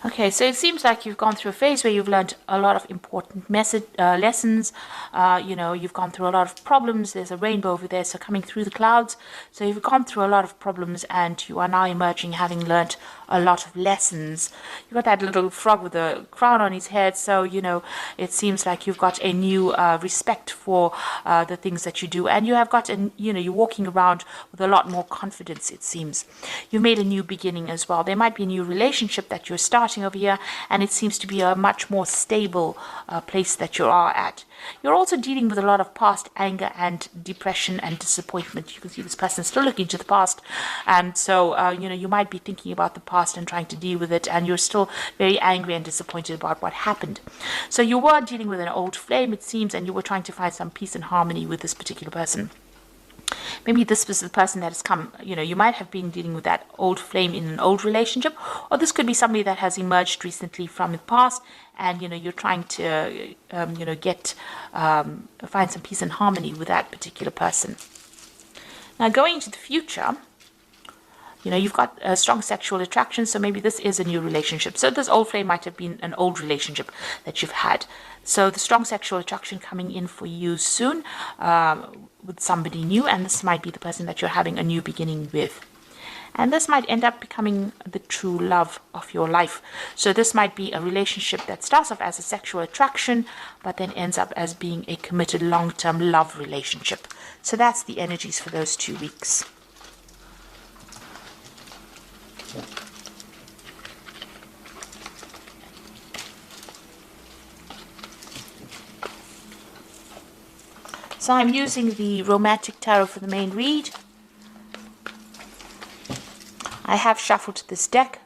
Okay, so it seems like you've gone through a phase where you've learned a lot of important lessons. You've gone through a lot of problems. There's a rainbow over there, so coming through the clouds. So you've gone through a lot of problems, and you are now emerging having learned a lot of lessons. You've got that little frog with a crown on his head, so it seems like you've got a new respect for the things that you do, and you have got you're walking around with a lot more confidence. It seems you've made a new beginning as well. There might be a new relationship that you're starting over here, and it seems to be a much more stable place that you are at. You're also dealing with a lot of past anger and depression and disappointment. You can see this person is still looking to the past, and so you might be thinking about the past and trying to deal with it, and you're still very angry and disappointed about what happened. So you were dealing with an old flame, it seems, and you were trying to find some peace and harmony with this particular person. Maybe this was the person that has come, you might have been dealing with that old flame in an old relationship, or this could be somebody that has emerged recently from the past, and, you're trying to, find some peace and harmony with that particular person. Now, going into the future, you've got a strong sexual attraction, so maybe this is a new relationship. So this old flame might have been an old relationship that you've had. So the strong sexual attraction coming in for you soon with somebody new, and this might be the person that you're having a new beginning with. And this might end up becoming the true love of your life. So this might be a relationship that starts off as a sexual attraction, but then ends up as being a committed long-term love relationship. So that's the energies for those 2 weeks. So I'm using the Romantic Tarot for the main read. I have shuffled this deck.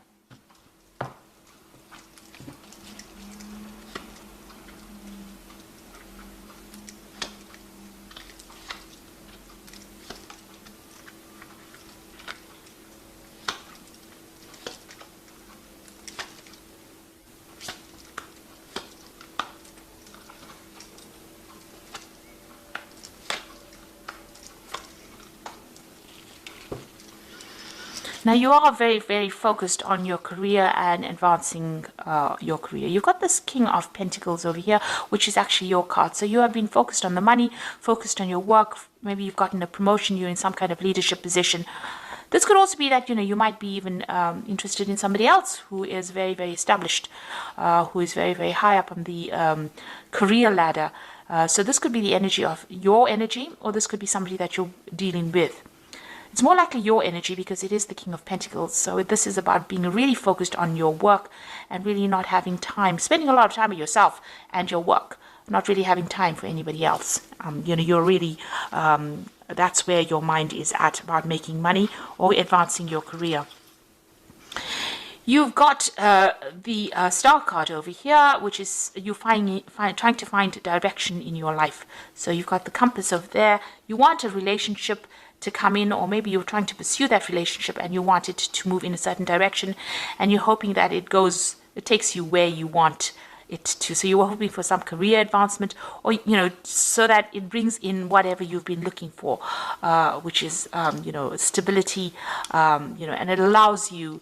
Now, you are very, very focused on your career and advancing your career. You've got this King of Pentacles over here, which is actually your card. So you have been focused on the money, focused on your work. Maybe you've gotten a promotion, you're in some kind of leadership position. This could also be that, you might be even interested in somebody else who is very, very established, who is very, very high up on the career ladder. So this could be the energy of your energy, or this could be somebody that you're dealing with. It's more likely your energy because it is the King of Pentacles. So this is about being really focused on your work and really not having time, spending a lot of time with yourself and your work, not really having time for anybody else. You're really, that's where your mind is at, about making money or advancing your career. You've got the Star card over here, which is you trying to find direction in your life. So you've got the compass over there. You want a relationship to come in, or maybe you're trying to pursue that relationship and you want it to move in a certain direction, and you're hoping that it takes you where you want it to. So you're hoping for some career advancement, or so that it brings in whatever you've been looking for, which is stability, and it allows you.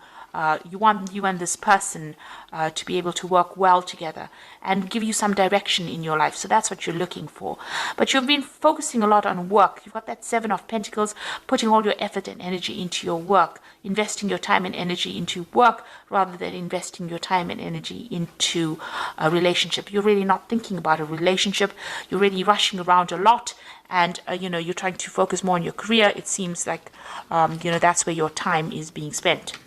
You want you and this person to be able to work well together and give you some direction in your life. So that's what you're looking for. But you've been focusing a lot on work. You've got that Seven of Pentacles, putting all your effort and energy into your work, investing your time and energy into work rather than investing your time and energy into a relationship. You're really not thinking about a relationship. You're really rushing around a lot. And, you're trying to focus more on your career. It seems like, that's where your time is being spent.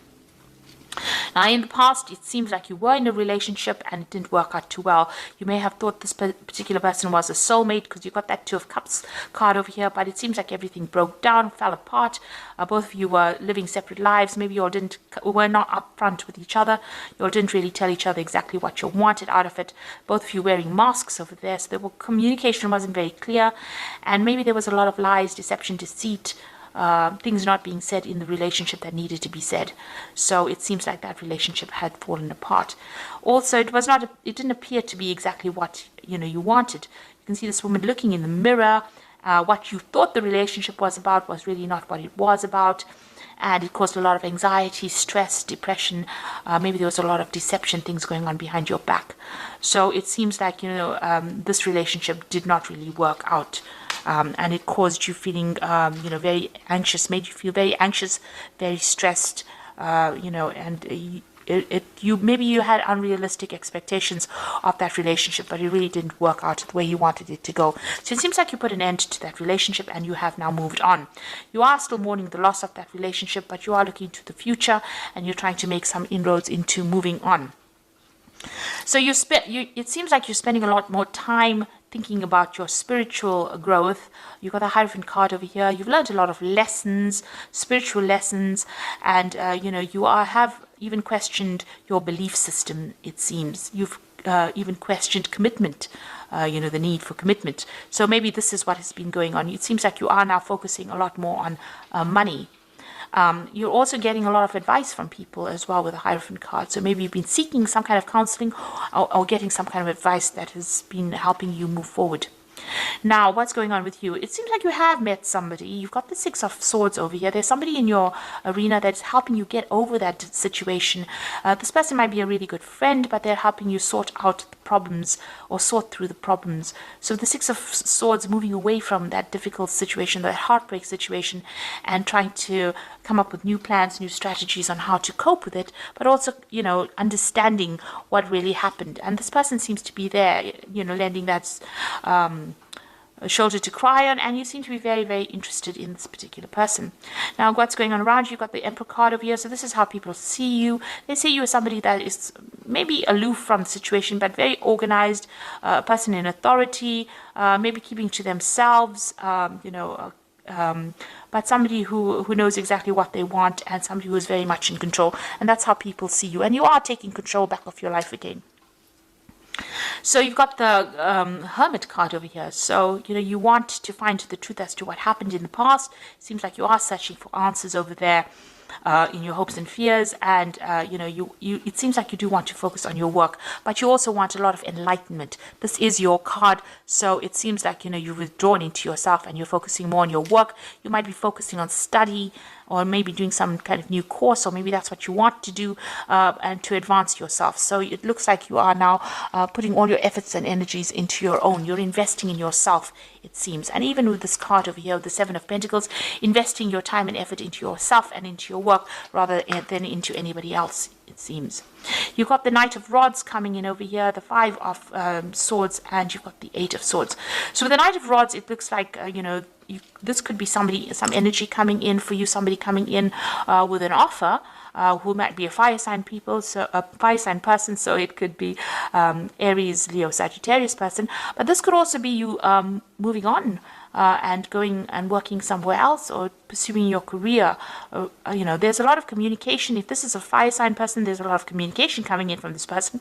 Now, in the past, it seems like you were in a relationship and it didn't work out too well. You may have thought this particular person was a soulmate because you got that Two of Cups card over here, but it seems like everything broke down, fell apart. Both of you were living separate lives. Maybe you all were not upfront with each other. You all didn't really tell each other exactly what you wanted out of it. Both of you wearing masks over there, so communication wasn't very clear, and maybe there was a lot of lies, deception, deceit, things not being said in the relationship that needed to be said. So it seems like that relationship had fallen apart. Also, it didn't appear to be exactly what you wanted. You can see this woman looking in the mirror. What you thought the relationship was about was really not what it was about. and it caused a lot of anxiety, stress, depression. Maybe there was a lot of deception, things going on behind your back. So it seems like, this relationship did not really work out. And it caused you feeling, very anxious, made you feel very anxious, very stressed, and maybe you had unrealistic expectations of that relationship, but it really didn't work out the way you wanted it to go. So it seems like you put an end to that relationship and you have now moved on. You are still mourning the loss of that relationship, but you are looking to the future and you're trying to make some inroads into moving on. So it seems like you're spending a lot more time thinking about your spiritual growth. You've got the Hierophant card over here. You've learned a lot of lessons, spiritual lessons, and you have even questioned your belief system. It seems you've even questioned commitment. The need for commitment. So maybe this is what has been going on. It seems like you are now focusing a lot more on money. You're also getting a lot of advice from people as well with the Hierophant card. So maybe you've been seeking some kind of counseling or getting some kind of advice that has been helping you move forward. Now, what's going on with you? It seems like you have met somebody. You've got the Six of Swords over here. There's somebody in your arena that's helping you get over that situation. This person might be a really good friend, but they're helping you sort out the problems or sort through the problems. So the Six of Swords moving away from that difficult situation, that heartbreak situation, and trying to come up with new plans, new strategies on how to cope with it, but also, understanding what really happened. And this person seems to be there, lending that a shoulder to cry on, and you seem to be very, very interested in this particular person. Now, what's going on around you? You've got the Emperor card over here, so this is how people see you. They see you as somebody that is maybe aloof from the situation, but very organized, a person in authority, maybe keeping to themselves, but somebody who knows exactly what they want, and somebody who is very much in control. And that's how people see you. And you are taking control back of your life again. So you've got the Hermit card over here. So, you want to find the truth as to what happened in the past. It seems like you are searching for answers over there in your hopes and fears. And, it seems like you do want to focus on your work, but you also want a lot of enlightenment. This is your card. So it seems like, you've withdrawn into yourself and you're focusing more on your work. You might be focusing on study, or maybe doing some kind of new course, or maybe that's what you want to do, and to advance yourself. So it looks like you are now putting all your efforts and energies into your own. You're investing in yourself, it seems. And even with this card over here, the Seven of Pentacles, investing your time and effort into yourself and into your work rather than into anybody else, it seems. You've got the Knight of Rods coming in over here, the Five of Swords, and you've got the Eight of Swords. So with the Knight of Rods, it looks like, this could be somebody, some energy coming in for you, somebody coming in with an offer, who might be a fire sign person, so it could be Aries, Leo, Sagittarius person, but this could also be you moving on and going and working somewhere else or pursuing your career. There's a lot of communication. If this is a fire sign person, there's a lot of communication coming in from this person.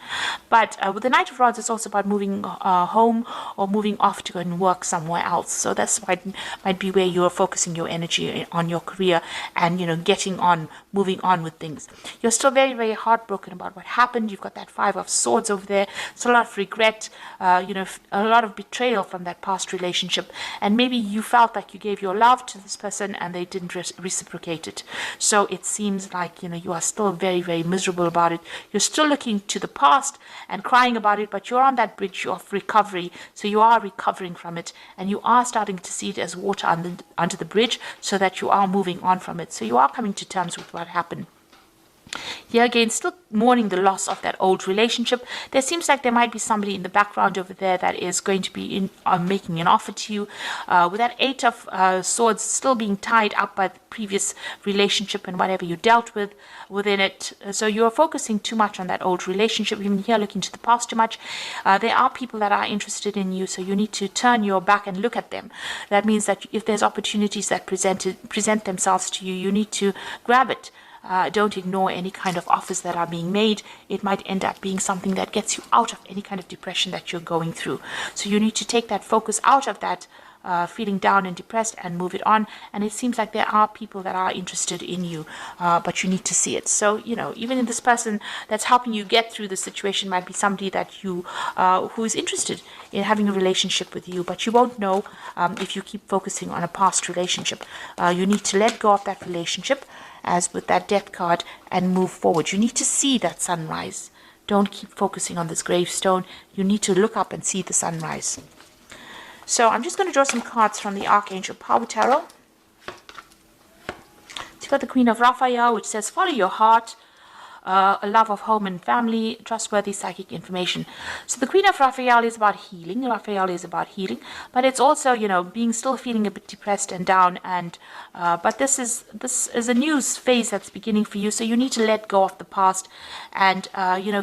But with the Knight of Rods, it's also about moving home or moving off to go and work somewhere else. So that's why it might be where you're focusing your energy on your career and, getting on, moving on with things. You're still very, very heartbroken about what happened. You've got that Five of Swords over there. It's a lot of regret, a lot of betrayal from that past relationship. And maybe you felt like you gave your love to this person and they didn't reciprocate it. So it seems like, you are still very, very miserable about it. You're still looking to the past and crying about it, but you're on that bridge of recovery. So you are recovering from it and you are starting to see it as water under the bridge so that you are moving on from it. So you are coming to terms with what happened. Here again, still mourning the loss of that old relationship. There seems like there might be somebody in the background over there that is going to be making an offer to you. With that Eight of Swords still being tied up by the previous relationship and whatever you dealt with within it. So you're focusing too much on that old relationship. Even here, looking to the past too much. There are people that are interested in you, so you need to turn your back and look at them. That means that if there's opportunities that present themselves to you, you need to grab it. Don't ignore any kind of offers that are being made. It might end up being something that gets you out of any kind of depression that you're going through. So you need to take that focus out of that feeling down and depressed and move it on. And it seems like there are people that are interested in you, but you need to see it. So, even in this person that's helping you get through the situation might be somebody that who is interested in having a relationship with you, but you won't know if you keep focusing on a past relationship. You need to let go of that relationship as with that death card, and move forward. You need to see that sunrise. Don't keep focusing on this gravestone. You need to look up and see the sunrise. So I'm just going to draw some cards from the Archangel Power Tarot. So you've got the Queen of Raphael, which says, follow your heart. A love of home and family, trustworthy psychic information. So the Queen of Raphael is about healing. Raphael is about healing, but it's also, being still feeling a bit depressed and down. And but this is a new phase that's beginning for you. So you need to let go of the past and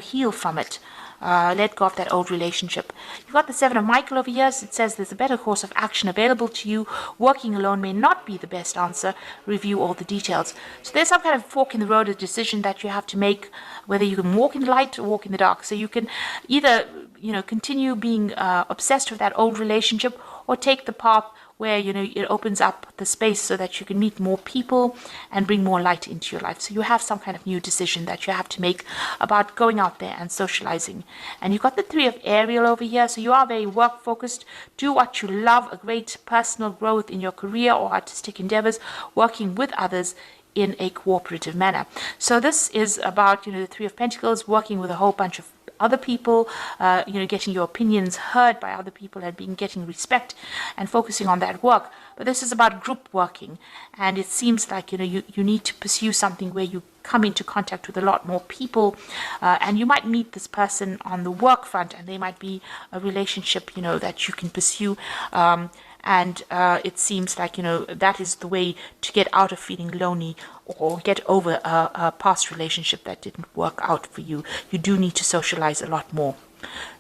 heal from it. Let go of that old relationship. You've got the Seven of Michael over here. So it says there's a better course of action available to you. Working alone may not be the best answer. Review all the details. So there's some kind of fork in the road, a decision that you have to make, whether you can walk in the light or walk in the dark. So you can either, continue being obsessed with that old relationship, or take the path where it opens up the space so that you can meet more people and bring more light into your life. So you have some kind of new decision that you have to make about going out there and socializing. And you've got the Three of Ariel over here. So you are very work focused. Do what you love, a great personal growth in your career or artistic endeavors, working with others in a cooperative manner. So this is about, the Three of Pentacles, working with a whole bunch of other people, getting your opinions heard by other people and getting respect and focusing on that work. But this is about group working, and it seems like you need to pursue something where you come into contact with a lot more people, and you might meet this person on the work front, and they might be a relationship that you can pursue. And it seems like, that is the way to get out of feeling lonely or get over a past relationship that didn't work out for you. You do need to socialize a lot more.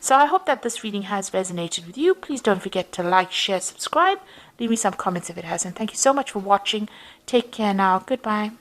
So I hope that this reading has resonated with you. Please don't forget to like, share, subscribe. Leave me some comments if it has. And thank you so much for watching. Take care now. Goodbye.